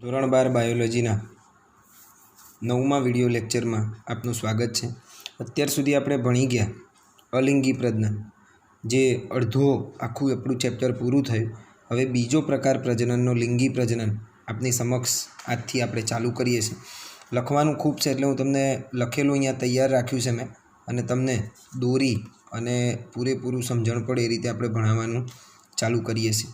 ધોરણ 12 બાયોલોજીના 9મા વિડિયો લેક્ચરમાં આપનું સ્વાગત છે। અત્યાર સુધી આપણે ભણી ગયા અલિંગી પ્રજનન, જે અડધો આખું આપણું ચેપ્ટર પૂરું થયું। હવે બીજો પ્રકાર પ્રજનનનો લિંગી પ્રજનન આપની સમક્ષ આજથી આપણે ચાલુ કરીએ છીએ। લખવાનું ખૂબ છે એટલે હું તમને લખેલું અહીંયા તૈયાર રાખ્યું છે મેં, અને તમને દોરી અને પૂરેપૂરું સમજણ પડે એ રીતે આપણે ભણાવવાનું ચાલુ કરીએ છીએ।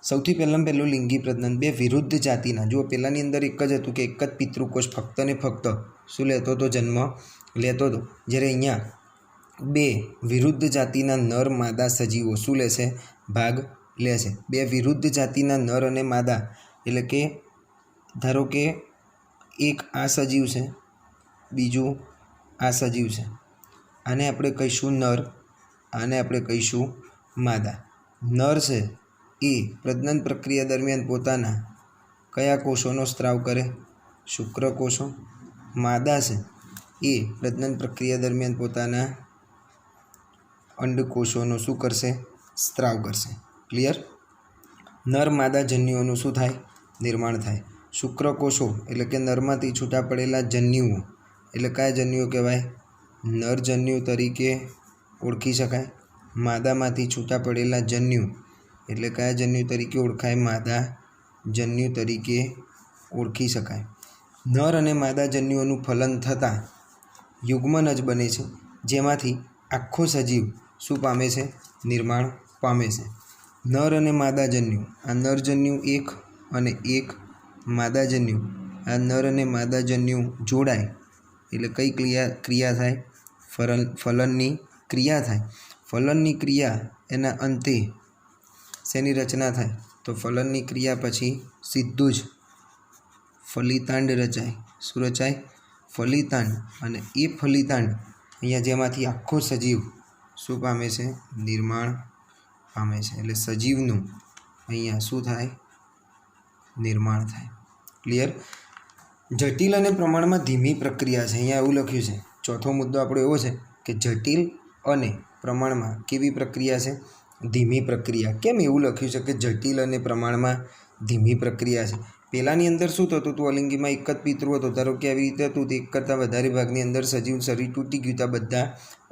સૌથી પહેલું લિંગી પ્રજનન બે વિરુદ્ધ જાતિના, જો પહેલાંની અંદર એક જ હતું કે એક જ પિતૃકોષ ફક્ત ને ફક્ત શું લેતો હતો, જન્મ લેતો હતો, જ્યારે અહીંયા બે વિરુદ્ધ જાતિના નર માદા સજીવો શું લેશે, ભાગ લેશે। બે વિરુદ્ધ જાતિના નર અને માદા એટલે કે ધારો કે એક આ સજીવ છે, બીજું આ સજીવ છે, આને આપણે કહીશું નર, આને આપણે કહીશું માદા। નર છે એ પ્રજનન પ્રક્રિયા દરમિયાન પોતાના કયા કોષોનો સ્ત્રાવ કરે, શુક્રકોષો। માદા છે એ પ્રજનન પ્રક્રિયા દરમિયાન પોતાના અંડકોષોનો શું કરશે, સ્ત્રાવ કરશે। ક્લિયર? નર માદા જન્યુઓનું શું થાય, નિર્માણ થાય। શુક્રકોષો એટલે કે નરમાંથી છૂટા પડેલા જન્યુઓ એટલે કયા જન્યુઓ કહેવાય, નરજન્યુ તરીકે ઓળખી શકાય। માદામાંથી છૂટા પડેલા જન્યુ એટલે કયા જન્યુ તરીકે ઓળખાય, માદા જન્યુ તરીકે ઓળખી શકાય। નર અને માદા જન્યુઓનું ફલન થતાં યુગ્મન જ બને છે, જેમાંથી આખો સજીવ શું પામે છે, નિર્માણ પામે છે। નર અને માદા જન્યુ, આ નરજન્યુ એક અને એક માદાજન્યુ, આ નર અને માદાજન્યુ જોડાય એટલે કઈ ક્રિયા થાય, ફલનની ક્રિયા થાય। ફલનની ક્રિયા એના અંતે શેની રચના થાય, તો ફલનની ક્રિયા પછી સીધું જ ફલિતાંડ રચાય। શું રચાય, ફલિતાંડ। અને એ ફલિતાંડ અહીંયા જેમાંથી આખો સજીવ શું પામે છે, નિર્માણ પામે છે। એટલે સજીવનું અહીંયા શું થાય, નિર્માણ થાય। ક્લિયર? જટિલ અને પ્રમાણમાં ધીમી પ્રક્રિયા છે, અહીંયા એવું લખ્યું છે। ચોથો મુદ્દો આપણો એવો છે કે જટિલ અને પ્રમાણમાં કેવી પ્રક્રિયા છે, ધીમી પ્રક્રિયા। કેમ એવું લખ્યું છે કે જટિલ અને પ્રમાણમાં ધીમી પ્રક્રિયા છે? પહેલાંની અંદર શું થતું હતું, અલિંગીમાં એક જ પિતૃ હતો, ધારો કે આવી રીતે હતું, તે એક કરતાં વધારે ભાગની અંદર સજીવ શરીર તૂટી ગયું હતા, બધા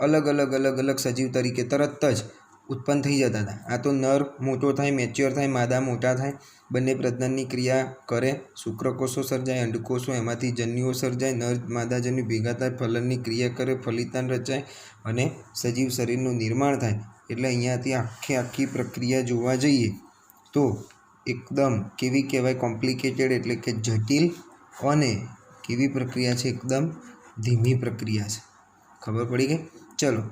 અલગ અલગ સજીવ તરીકે તરત જ ઉત્પન્ન થઈ જતા હતા। આ તો નર મોટો થાય, મેચ્યોર થાય, માદા મોટા થાય, બંને પ્રજનનની ક્રિયા કરે, શુક્રકોષો સર્જાય, અંડકોષો, એમાંથી જન્યુઓ સર્જાય, નર માદા જન્યુ ભેગા થાય, ફલનની ક્રિયા કરે, ફલિતાંડ રચાય અને સજીવ શરીરનું નિર્માણ થાય। એટલે અહીંયાથી આખી પ્રક્રિયા જોવા જઈએ તો એકદમ કેવી કહેવાય, કોમ્પ્લિકેટેડ એટલે કે જટિલ, અને કેવી પ્રક્રિયા છે, એકદમ ધીમી પ્રક્રિયા છે। ખબર પડી ગઈ? ચલો,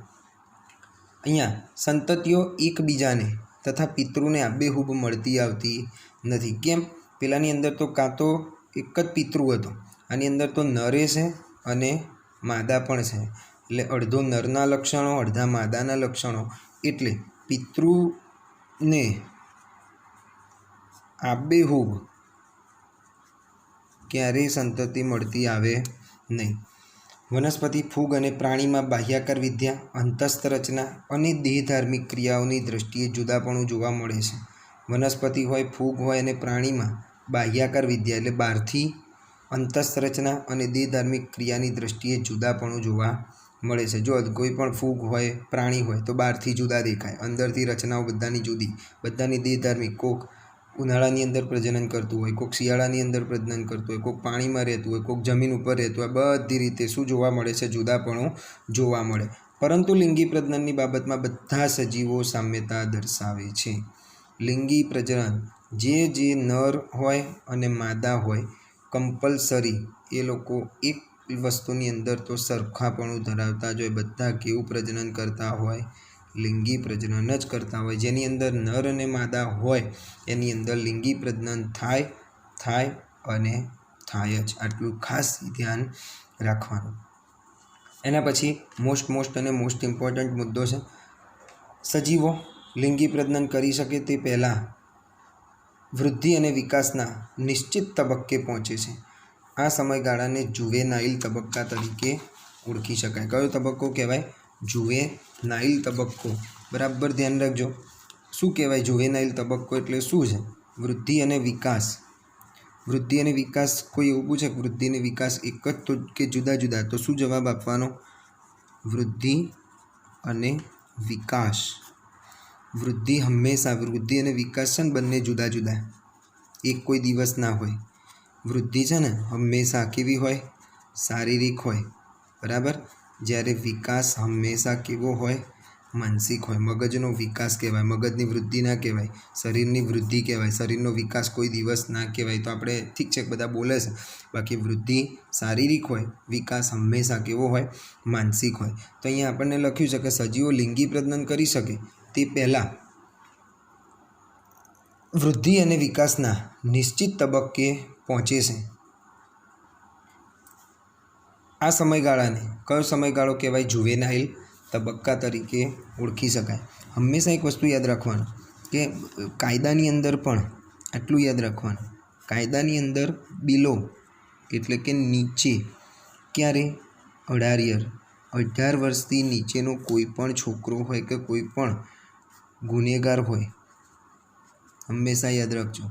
અહીંયા સંતતિઓ એકબીજાને તથા પિતૃને આબેહૂબ મળતી આવતી નથી। કેમ? પેલાની અંદર તો કાં તો એક જ પિતૃ હતો, આની અંદર તો નરે છે અને માદા પણ છે, એટલે અડધો નરના લક્ષણો, અડધા માદાના લક્ષણો, એટલે પિતૃને આબેહૂબ ક્યારેય સંતતિ મળતી આવે નહીં। વનસ્પતિ, ફૂગ અને પ્રાણીમાં બાહ્યાકાર વિદ્યા, અંતસ્થ રચના અને દેહધાર્મિક ક્રિયાઓની દ્રષ્ટિએ જુદાપણું જોવા મળે છે। વનસ્પતિ હોય, ફૂગ હોય અને પ્રાણીમાં બાહ્યાકાર વિદ્યા એટલે બહારથી, અંતસ્થ રચના અને દેહધાર્મિક ક્રિયાની દ્રષ્ટિએ જુદાપણું જોવા મળે છે। જો કોઈ પણ ફૂગ હોય, પ્રાણી હોય તો બહારથી જુદા દેખાય, અંદરથી રચનાઓ બધાની જુદી, બધાની દેહધાર્મિક, કોક ઉનાળાની અંદર પ્રજનન કરતું હોય, કોક શિયાળાની અંદર પ્રજનન કરતું હોય, કોક પાણીમાં રહેતું હોય, કોક જમીન ઉપર રહેતું હોય, બધી રીતે શું જોવા મળે છે, જુદાપણું જોવા મળે। પરંતુ લિંગી પ્રજનનની બાબતમાં બધા સજીવો સામ્યતા દર્શાવે છે। લિંગી પ્રજનન જે નર હોય અને માદા હોય, કમ્પલસરી એ લોકો એક વસ્તુની અંદર તો સરખાપણું ધરાવતા જ હોય, બધા કેવું પ્રજનન કરતા હોય, લિંગી પ્રજનન જ કરતા હોય। જેની અંદર નર અને માદા હોય એની અંદર લિંગી પ્રજનન થાય અને થાય જ, આટલું ખાસ ધ્યાન રાખવાનું। એના પછી મોસ્ટ અને મોસ્ટ ઇમ્પોર્ટન્ટ મુદ્દો છે, સજીવો લિંગી પ્રજનન કરી શકે તે પહેલાં વૃદ્ધિ અને વિકાસના નિશ્ચિત તબક્કે પહોંચે છે। આ સમયગાળાને જુવેનાઇલ તબક્કા તરીકે ઓળખી શકાય। કયો તબક્કો કહેવાય, જુવેનાઇલ તબક્કો। બરાબર ધ્યાન રાખજો, શું કહેવાય જુવેનાઇલ તબક્કો એટલે શું છે, વૃદ્ધિ અને વિકાસ વૃદ્ધિ અને વિકાસ કોઈ એવું પૂછે કે વૃદ્ધિ અને વિકાસ એક જ તો કે જુદા જુદા, તો શું જવાબ આપવાનો? વૃદ્ધિ અને વિકાસ. વૃદ્ધિ હંમેશા, વૃદ્ધિ અને વિકાસ છે ને બંને જુદા જુદા, એક કોઈ દિવસ ના હોય. વૃદ્ધિ છે ને હંમેશા કેવી હોય? શારીરિક હોય, બરાબર. જ્યારે વિકાસ હંમેશા કેવો હોય? માનસિક હોય. મગજનો વિકાસ કહેવાય, મગજની વૃદ્ધિ ના કહેવાય. શરીરની વૃદ્ધિ કહેવાય, શરીરનો વિકાસ કોઈ દિવસ ના કહેવાય. તો આપણે ઠીક છે બધા બોલે છે, બાકી વૃદ્ધિ શારીરિક હોય, વિકાસ હંમેશા કેવો હોય? માનસિક હોય. તો અહીંયા આપણને લખ્યું છે કે સજીવો લિંગી પ્રજનન કરી શકે તે પહેલાં વૃદ્ધિ અને વિકાસના નિશ્ચિત તબક્કે પહોંચે છે. આ સમયગાળાને કયો સમયગાળો કહેવાય? જુવેનાઇલ તબક્કા તરીકે ઓળખી શકાય. હંમેશા એક વસ્તુ યાદ રાખવાનું કે કાયદાની અંદર પણ આટલું યાદ રાખવાનું, કાયદાની અંદર બિલો એટલે કે નીચે ક્યારે? 18 યર. 18 વર્ષથી નીચેનો કોઈ પણ છોકરો હોય કે કોઈ પણ ગુનેગાર હોય, હંમેશા યાદ રાખજો,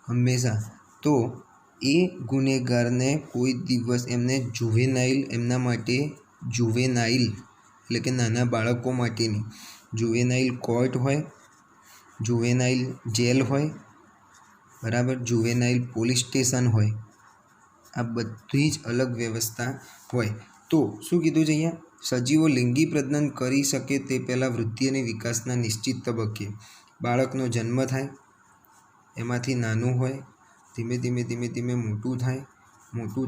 હંમેશા. તો એ ગુનેગારને કોઈ દિવસ એમને જુવેનાઇલ, એમના માટે જુવેનાઇલ એટલે કે નાના બાળકો માટેની જુવેનાઇલ કોર્ટ હોય, જુવેનાઇલ જેલ હોય, બરાબર, જુવેનાઇલ પોલીસ સ્ટેશન હોય. આ બધી જ અલગ વ્યવસ્થા હોય. તો શું કીધું છે અહીંયા? સજીવો લિંગી પ્રજનન કરી શકે તે પહેલાં વૃદ્ધિ અને વિકાસના નિશ્ચિત તબક્કે બાળકનો જન્મ થાય, એમાંથી નાનું હોય, ધીમે ધીમે ધીમે ધીમે મોટું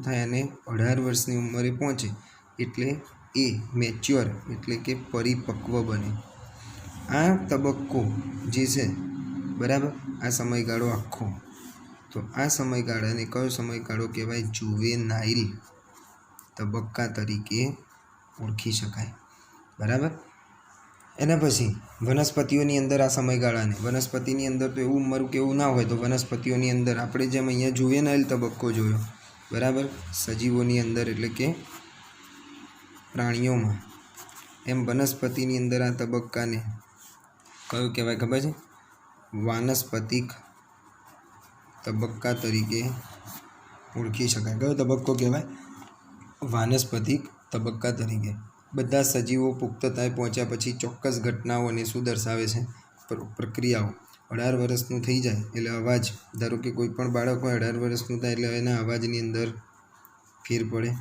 થાય અને 18 વર્ષની ઉંમરે પહોંચે એટલે એ મેચ્યોર એટલે કે પરિપક્વ બને. આ તબક્કો જે છે, બરાબર, આ સમયગાળો આખો, તો આ સમયગાળાને કયો સમયગાળો કહેવાય? જુવેનાઇલ તબક્કા તરીકે ઓળખી શકાય, બરાબર. એના પછી વનસ્પતિઓની અંદર આ સમયગાળાને, વનસ્પતિની અંદર તો એવું ઉંમર કે એવું ના હોય, તો વનસ્પતિઓની અંદર આપણે જેમ અહીંયા જુવેનાઇલ તબક્કો જોયો, બરાબર, સજીવોની અંદર એટલે કે પ્રાણીઓમાં, એમ વનસ્પતિની અંદર આ તબક્કાને કયો કહેવાય ખબર છે? વાનસ્પતિક તબક્કા તરીકે ઓળખી શકાય. કયો તબક્કો કહેવાય? વાનસ્પતિક તબક્કા તરીકે. બધા સજીવો પુખ્તતાએ પહોંચ્યા પછી ચોક્કસ ઘટનાઓને શું દર્શાવે છે? પ્રક્રિયાઓ. 18 વર્ષનું થઈ જાય એટલે અવાજ, ધારો કે કોઈ પણ બાળક હોય 18 વર્ષનું થાય એટલે એના અવાજની અંદર ફેર પડે,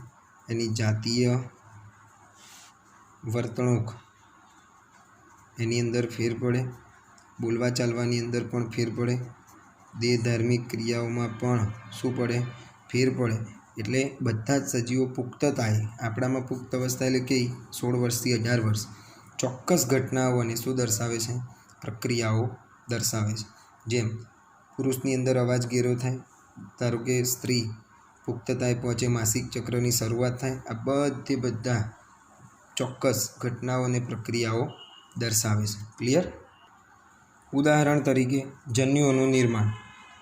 એની જાતીય વર્તણૂક એની અંદર ફેર પડે, બોલવા ચાલવાની અંદર પણ ફેર પડે, દેહ ધાર્મિક ક્રિયાઓમાં પણ શું પડે? ફેર પડે. એટલે બધા જ સજીવો પુખ્તતાએ, આપણામાં પુખ્ત અવસ્થા એટલે કે 16 વર્ષથી 18 વર્ષ, ચોક્કસ ઘટનાઓને શું દર્શાવે છે? પ્રક્રિયાઓ દર્શાવે છે. જેમ પુરુષની અંદર અવાજ ઘેરો થાય, ધારો કે સ્ત્રી પુખ્તતાએ પહોંચે, માસિક ચક્રની શરૂઆત થાય, આ બધા ચોક્કસ ઘટનાઓ અને પ્રક્રિયાઓ દર્શાવે છે. ક્લિયર? ઉદાહરણ તરીકે જન્યુઓનું નિર્માણ.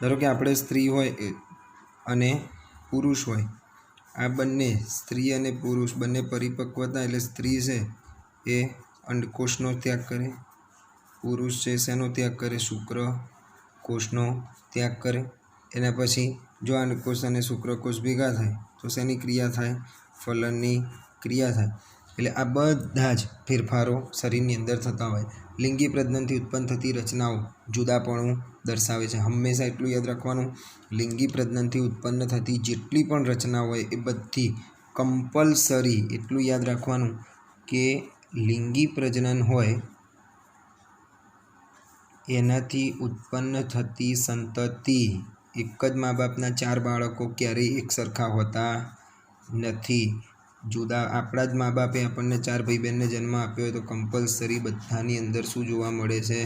ધારો કે આપણે સ્ત્રી હોય અને પુરુષ હોય, આ બંને સ્ત્રી અને પુરુષ બંને પરિપક્વતા એટલે સ્ત્રી છે એ અંડકોષનો ત્યાગ કરે, પુરુષ છે શેનો ત્યાગ કરે? શુક્રકોષનો ત્યાગ કરે. એના પછી જો અંડકોષ અને શુક્રકોષ ભેગા થાય તો શેની ક્રિયા થાય? ફલનની ક્રિયા થાય. એટલે આ બધા જ ફેરફારો શરીરની અંદર થતા હોય. લિંગી પ્રજનનથી ઉત્પન્ન થતી રચનાઓ જુદાપણું દર્શાવે છે. હંમેશા એટલું યાદ રાખવાનું, લિંગી પ્રજનનથી ઉત્પન્ન થતી જેટલી પણ રચના હોય એ બધી કમ્પલસરી એટલું યાદ રાખવાનું કે લિંગી પ્રજનન હોય એનાથી ઉત્પન્ન થતી સંતતિ, એક જ મા બાપના 4 બાળકો ક્યારેય એક સરખા હોતા નથી. જુદા, આપણા જ મા બાપે આપણને 4 ભાઈ બહેનને જન્મ આપ્યો હોય તો કમ્પલસરી બધાની અંદર શું જોવા મળે છે?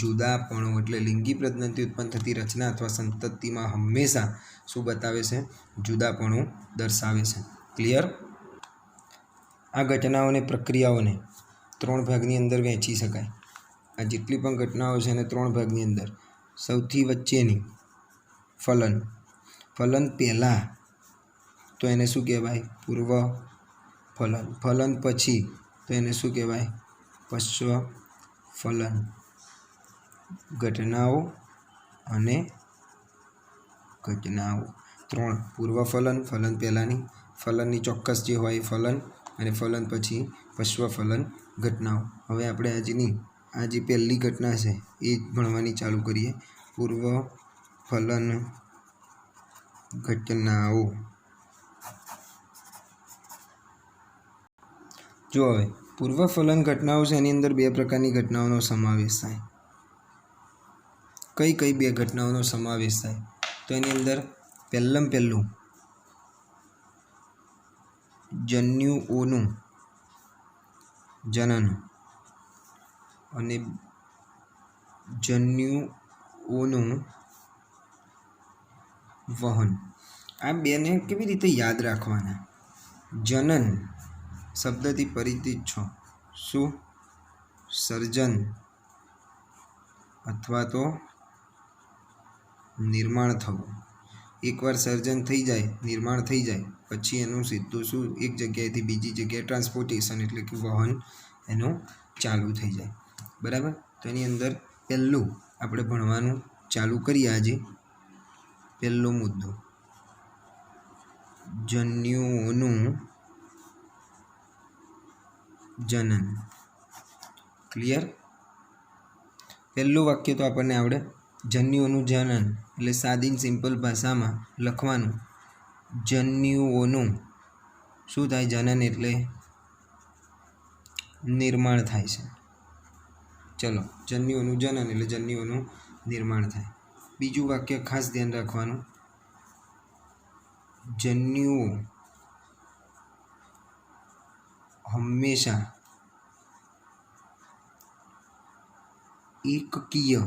જુદાપણું. એટલે લિંગી પ્રજનનથી ઉત્પન્ન થતી રચના અથવા સંતતિમાં હંમેશા શું બતાવે છે? જુદાપણું દર્શાવે છે. ક્લિયર? આ ઘટનાઓને, પ્રક્રિયાઓને 3 ભાગની અંદર વહેંચી શકાય. આ જેટલી પણ ઘટનાઓ છે એને 3 ભાગની અંદર. સૌથી વચ્ચેની ફલન. ફલન પહેલાં તો એને શું કહેવાય? પૂર્વ ફલન. ફલન પછી તો એને શું કહેવાય? પશ્ચ ફલન. ઘટનાઓ અને ઘટનાઓ. 3 પૂર્વફલન, ફલન પહેલાંની, ફલનની ચોક્કસ જે હોય ફલન, અને ફલન પછી પશ્વફલન ઘટનાઓ. હવે આપણે આ જે પહેલી ઘટના છે એ ભણવાની ચાલુ કરીએ. પૂર્વફલન ઘટનાઓ. જો હવે પૂર્વફલન ઘટનાઓ છે એની અંદર 2 પ્રકારની ઘટનાઓનો સમાવેશ થાય. કઈ 2 ઘટનાઓનો સમાવેશ થાય? તો એની અંદર પહેલું જન્યુઓનું જનન અને જન્યુઓનું વહન. આ 2ને કેવી રીતે યાદ રાખવાના? જનન શબ્દથી પરિચિત છો. શું? સર્જન અથવા તો નિર્માણ થવું. એકવાર સર્જન થઈ જાય, નિર્માણ થઈ જાય પછી એનું સીધું શું, એક જગ્યાએથી બીજી જગ્યાએ ટ્રાન્સપોર્ટેશન એટલે કે વહન એનું ચાલુ થઈ જાય. બરાબર? તો એની અંદર પહેલું આપણે ભણવાનું ચાલુ કરીએ આજે. પહેલો મુદ્દો જન્યુઓનું જનન. ક્લિયર? પહેલું વાક્ય તો આપણને આવડે. જન્યુઓનું જનન એટલે સાદી સિમ્પલ ભાષામાં લખવાનું જન્યુઓનું શું થાય? જનન એટલે નિર્માણ થાય છે. ચલો, જન્યુઓનું જનન એટલે જન્યુઓનું નિર્માણ થાય. બીજું વાક્ય ખાસ ધ્યાન રાખવાનું, જન્યુઓ હંમેશા એકકીય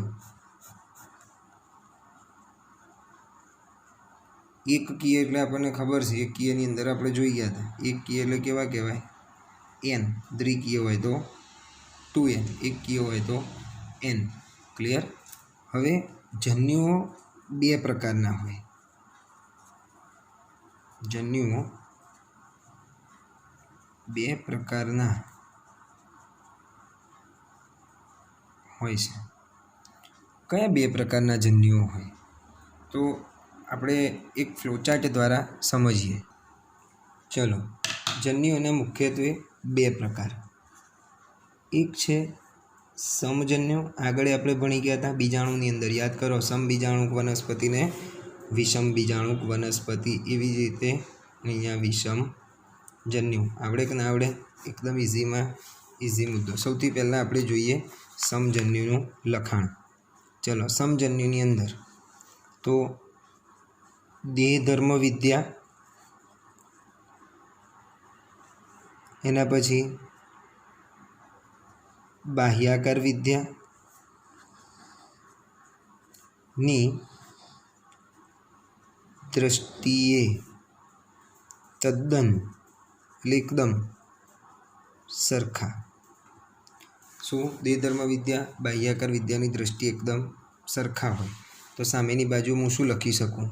એટલે આપણને ખબર છે. એકકીયની અંદર આપણે જોઈ ગયા હતા. એકકીય એટલે કેવા કહેવાય? n. દ્વિકીય હોય તો 2n, એકકીય હોય તો n. ક્લિયર? હવે જન્યુઓ 2 પ્રકારના હોય. જન્યુઓ 2 પ્રકારના હોય છે. કયા 2 પ્રકારના જન્યુઓ હોય? તો આપણે એક ફ્લોચાર્ટ દ્વારા સમજીએ. ચલો, જન્યુઓના મુખ્યત્વે 2 પ્રકાર. એક છે સમજન્યુ. આગળ આપણે ભણી ગયા હતા બીજાણુની અંદર. યાદ કરો, સમબીજાણુક વનસ્પતિને વિષમ બીજાણુક વનસ્પતિ. એવી જ રીતે અહીંયા વિષમ જન્યુ. આવડે કે ના આવડે? એકદમ ઇઝી મુદ્દો. સૌથી પહેલાં આપણે જોઈએ સમજન્યુનું લખાણ. ચલો, સમજન્યુની અંદર તો દેહધર્મ વિદ્યા, એના પછી બાહ્યાકાર વિદ્યાની દ્રષ્ટિએ તદ્દન એટલે એકદમ સરખા. શું? દેહધર્મ વિદ્યા, બાહ્યાકાર વિદ્યાની દ્રષ્ટિએ એકદમ સરખા હોય. તો સામેની બાજુ હું શું લખી શકું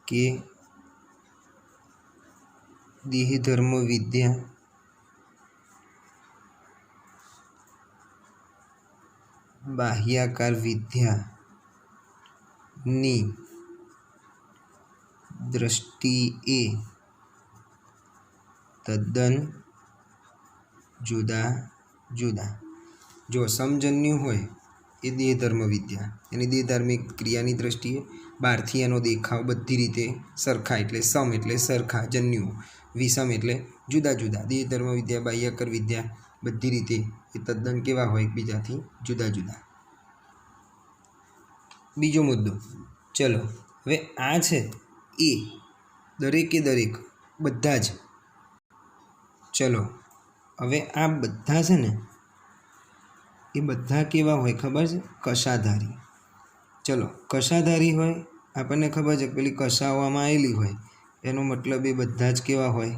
કે દેહધર્મ વિદ્યા બાહ્યાકાર વિદ્યાની દ્રષ્ટિએ તદ્દન જુદા જુદા. જો સમજન્યુ હોય એ દેહધર્મ વિદ્યા, એની દેહધાર્મિક ક્રિયાની દ્રષ્ટિએ બહારથી એનો દેખાવ બધી રીતે સરખા એટલે સમ એટલે સરખા જન્યુઓ, વિષમ એટલે જુદા જુદા. દેહધર્મ વિદ્યા, બાહ્યાકાર વિદ્યા બધી રીતે એ તદ્દન કેવા હોય? એકબીજાથી જુદા જુદા. બીજો મુદ્દો. ચલો, હવે આ છે એ દરેકે દરેક બધા જ. ચલો, હવે આ બધા છે ને એ બધા કેવા હોય ખબર છે? કશાધારી. ચલો, કશાધારી હોય આપણને ખબર છે. પેલી કશાઓમાં આવેલી હોય એનો મતલબ એ બધા જ કેવા હોય?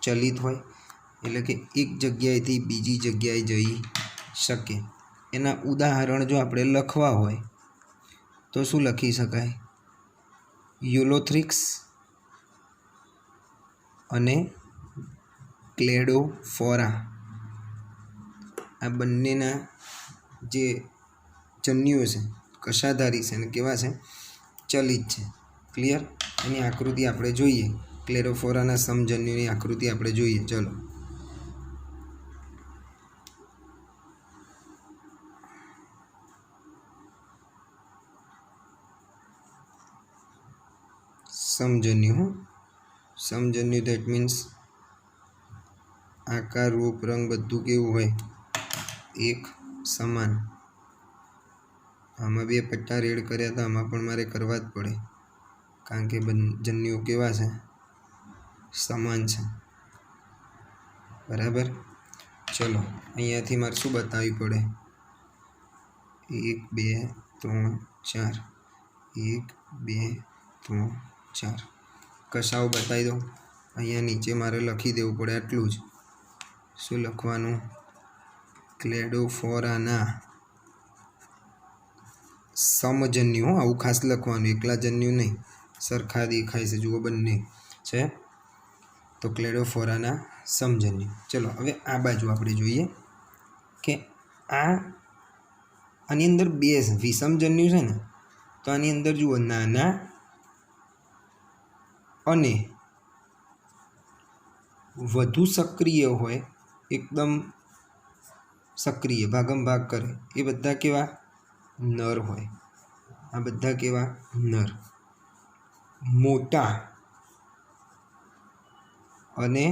ચલિત હોય. એટલે કે એક જગ્યાએથી બીજી જગ્યાએ જઈ શકે. એના ઉદાહરણ જો આપણે લખવા હોય તો શું લખી શકાય? યુલોથ્રિક્સ અને ક્લેડોફોરા. આ બંનેના જે જન્યુઓ છે કશાધારી છે અને કેવા છે? ચલિત છે. ક્લિયર? એની આકૃતિ આપણે જોઈએ. ક્લેરોફોરાના સમજન્યુની આકૃતિ આપણે જોઈએ. ચલો, સમજન્યુ દેટ મીન્સ આકાર, રૂપ, રંગ બધું કેવું હોય? એક સમાન. આમાં 2 પટ્ટા રેડ કર્યા હતા, આમાં પણ મારે કરવા જ પડે, કારણ કે જન્યુઓ કેવા છે? સમાન છે. બરાબર? ચલો, અહીંયાથી મારે શું બતાવવી પડે? 1 2 3 4. 1 2 3 4 કશાઓ બતાવી દો. અહીંયા નીચે મારે લખી દેવું પડે આટલું જ. શું લખવાનું? ક્લેડોફોરાના સમજન્યુ. આવું ખાસ લખવાનું, એકલા જન્યુ નહીં. સરખા દેખાય છે, જુઓ બંને છે. તો ક્લેડોફોરાના સમજન્યુ. ચલો, હવે આ બાજુ આપણે જોઈએ કે આની અંદર 2 વિષમજન્યુ છે ને, તો આની અંદર જુઓ નાના અને વધુ સક્રિય હોય, એકદમ સક્રિય, ભાગમ ભાગ કરે, એ બધા કેવા? નર હોય. આ બધા કેવા? નર. મોટા અને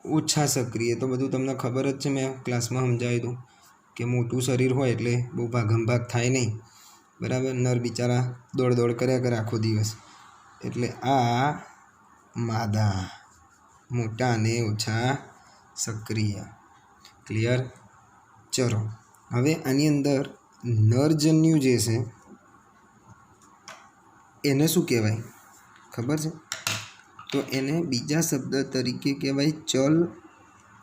ઓછા સક્રિય, તો બધું તમને ખબર જ છે, મેં ક્લાસમાં સમજાવી દઉં કે મોટું શરીર હોય એટલે બહુ ભાગમ ભાગ થાય નહીં. બરાબર? નર બિચારા દોડ કર્યા કરે આખો દિવસ. એટલે આ માદા, મોટા અને ઓછા સક્રિય. ક્લિયર? ચલો, હવે આની અંદર નરજન્યુ જે છે એને શું કહેવાય ખબર છે? તો એને બીજા શબ્દ તરીકે કહેવાય ચલ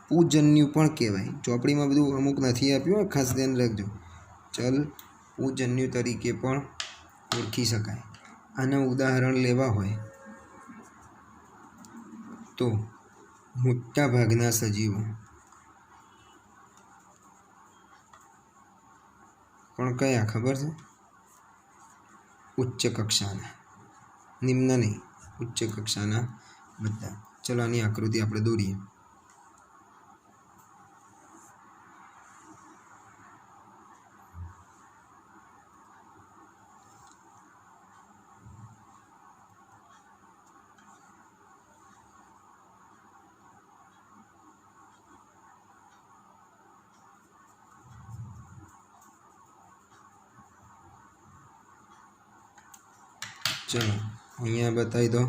પૂજન્યુ પણ કહેવાય. ચોપડીમાં બધું અમુક નથી આપ્યું, ખાસ ધ્યાન રાખજો. ચલ પૂજન્યુ તરીકે પણ ઓળખી શકાય. આના ઉદાહરણ લેવા હોય તો મોટા ભાગના સજીવો પણ કયા ખબર છે? ઉચ્ચ કક્ષાના, નિમ્ન નહીં, ઉચ્ચ કક્ષાના બધા. ચલો, આની આકૃતિ આપણે દોરીએ. ચલો, અહીંયા બતાવી દો.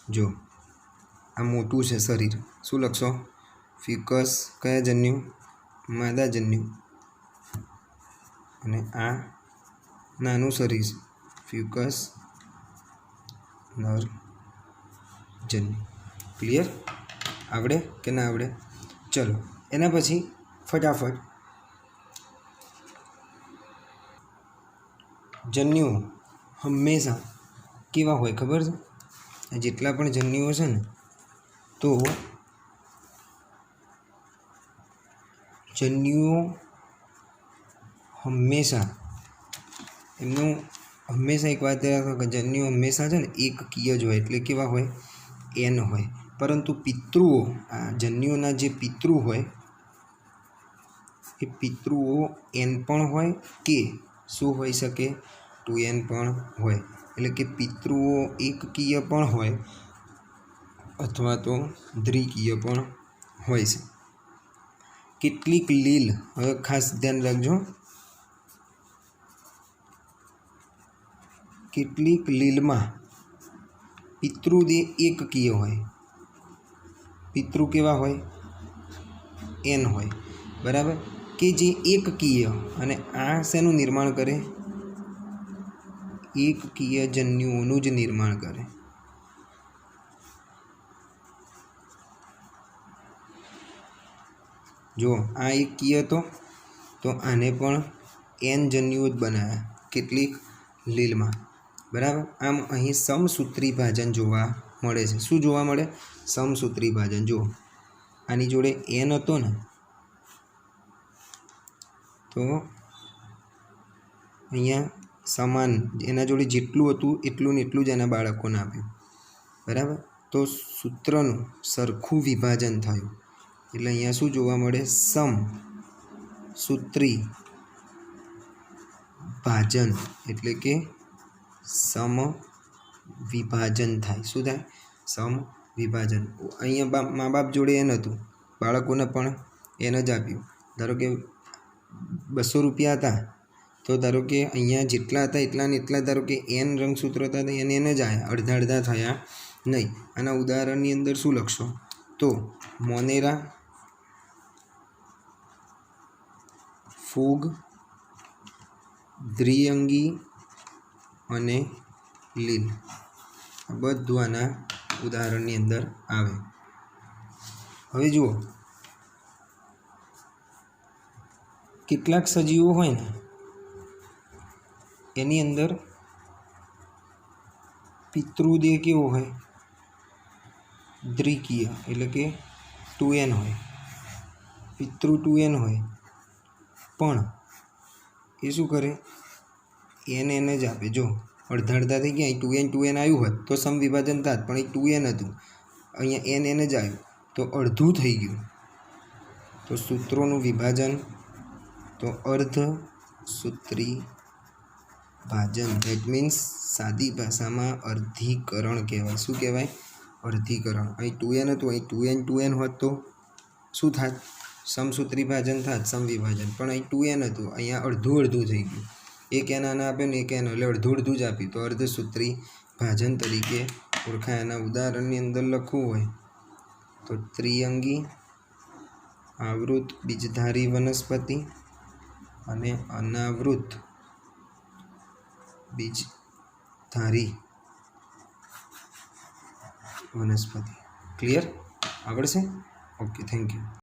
જો આ મોટું છે શરીર, શું લખશો? ફિકસ. કયા જન્યુ? માદા જન્યુ. અને આ નાનું શરીર છે, ફ્યુકસ નર જન્યુ. ક્લિયર? આવડે કે ના આવડે? ચલો, એના પછી ફટાફટ જન્યુઓ હંમેશા કેવા હોય ખબર છે? જેટલા પણ જન્યુઓ છે ને, તો જન્યુઓ હંમેશા એમનું એક વાત યાદ રાખો કે જન્યુઓ હંમેશા છે ને એકકીય જ હોય, એટલે કેવા હોય? એન હોય. પરંતુ પિતૃઓ, આ જન્યુઓના જે પિતૃ હોય એ પિતૃઓ એન પણ હોય કે શું હોઈ શકે? 2n પણ હોય. એટલે કે પિતૃઓ એકકીય પણ હોય અથવા તો દ્વિકીય પણ હોય છે. કેટલીક લીલ, હવે ખાસ ધ્યાન રાખજો, કેટલીક લીલમાં પિતૃદેહ એકકીય હોય. પિતૃ કેવા હોય? એન હોય. બરાબર? કે જે એકકીય, અને આ શેનું નિર્માણ કરે? એકકીય જન્યુઓનું જ નિર્માણ કરે. જો આ એકકીય તો આને પણ એન જન્યુઓ જ બનાવ્યા કેટલીક લીલમાં. બરાબર? આમ અહીં સમસૂત્રી ભાજન જોવા મળે છે. શું જોવા મળે? સમસૂત્રી ભાજન. જુઓ, આની જોડે એન હતો ને, તો અહીંયા સમાન એના જોડે જેટલું હતું એટલું ને એટલું જ એના બાળકોને આપ્યું, બરાબર. તો સૂત્રનું સરખું વિભાજન થયું એટલે અહીંયા શું જોવા મળે? સમ સૂત્રી ભાજન એટલે કે સમ વિભાજન થાય. શું થાય? સમ વિભાજન. અહીંયા મા બાપ જોડે એન હતું, બાળકોને પણ એન જ આપ્યું. ધારો કે 200 રૂપિયા હતા, તો ધારો કે અહીંયા જેટલા હતા એટલા ને એટલા, ધારો કે એન રંગસૂત્રો હતા તો એને જ આવ્યા, અડધા અડધા થયા નહીં. આના ઉદાહરણની અંદર શું લખશો? તો મોનેરા, ફૂગ, દ્વિઅંગી અને લીલ, આ બધું આના ઉદાહરણની અંદર આવે. હવે જુઓ, કેટલાક સજીવો હોય ને એની અંદર પિતૃદેહ કેવો હોય? દ્વિકીય એટલે કે 2n હોય, પિતૃ 2n હોય. પણ એ શું કરે? એન જ આપે. જો અડધા અડધા થઈ ગયા, 2n આવ્યું હોત તો સમ વિભાજન થાત, પણ એ 2n હતું, અહીંયા એન જ આવ્યું તો અડધું થઈ ગયું. તો સૂત્રોનું વિભાજન તો અર્ધ સૂત્રી ભાજન. દેટ મીન્સ સાદી ભાષામાં અર્ધીકરણ કહેવાય. શું કહેવાય? અર્ધીકરણ. અહીં 2n હતું, અહીં 2n હોત તો શું થાત? સમસૂત્રી ભાજન થાત, સમ વિભાજન. પણ અહીં 2n હતું, અહીંયા અડધું અડધું થઈ ગયું. એક એન આને આપ્યો ને એક એન, એટલે અડધું અડધું જ આપ્યું, તો અર્ધસૂત્રી ભાજન તરીકે ઓળખાય. એના ઉદાહરણની અંદર લખવું હોય તો ત્રિઅંગી, આવૃત બીજધારી વનસ્પતિ અને અનાવૃત બીજધારી વનસ્પતિ. ક્લિયર? આવડશે? Okay, thank you.